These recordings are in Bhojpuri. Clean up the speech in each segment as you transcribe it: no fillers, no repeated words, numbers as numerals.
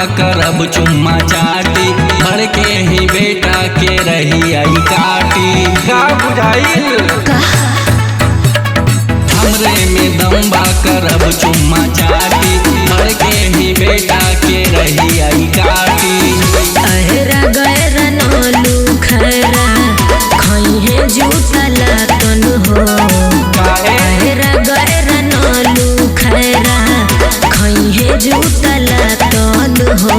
करब चुम्मा चाटी, भर के ही बेटा के रही आई काटी। का बुझाइल हमरे में दम्बा करब चुम्मा चाटी, भर के ही बेटा के रही आई काटी। अहरा गहरा नालू खरा खइहे जूतला तन हो। अहरा गहरा नालू खरा खइहे जूतला तन हो।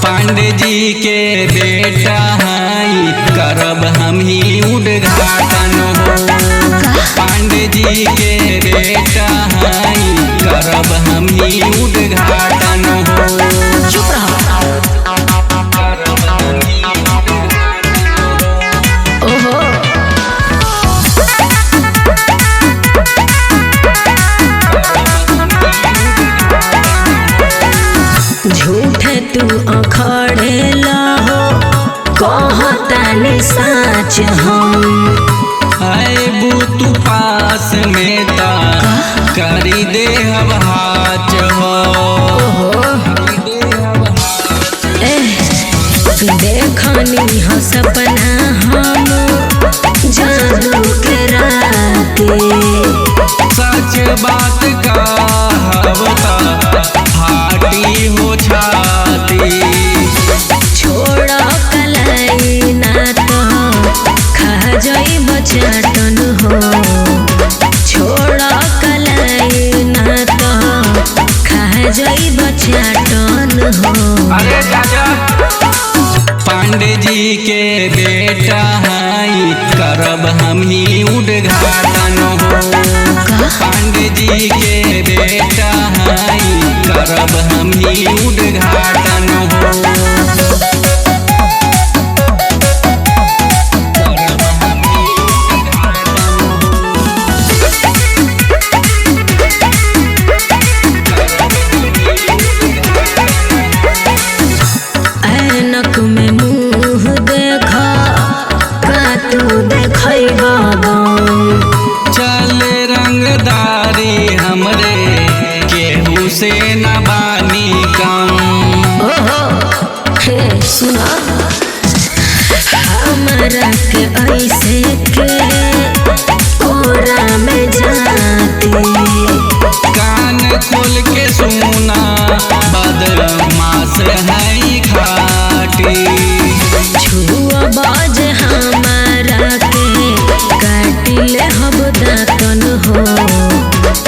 पांडे जी के बेटा हई करब हम ही उद्घाटन हो। पांडे जी के बेटा हई करब हम ही उद्घाटन हो। चुप रहो। ओहो झूठ तू अखड़ेला हो कहतानी साच हम। आबू तू पास में ता करी दे हम हाथ हो। देखनी हो सपना हम जादू के राते। सच बात का हवता फाटी हो छाती। छोड़ कलाई ना तो खा जाई बचाटन हो। छोड़ कलाई ना तो खा जाई बचाटन हो। अरे चाचा पांडे जी के बेटा हई करब हम ही उद्घाटन हो। पांडे जी के बेटा हई करब हम ही उद्घाटन हो। ऐनक में मुँह देखा का तू देखई बाबम। चल रंगदारी हमरे केहू से न बानी कम। ओहो हे सुना हमरा के ऐसे के कोरा में जाती। कान खोल के सुना बदमाश है खाटी। छुआ बाज हमारा के काटिले हब दातन हो।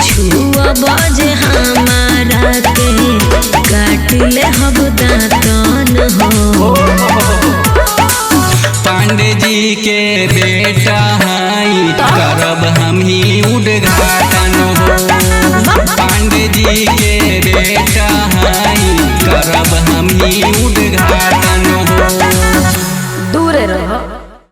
छुआ बाज हमारा के काटिले हब दातन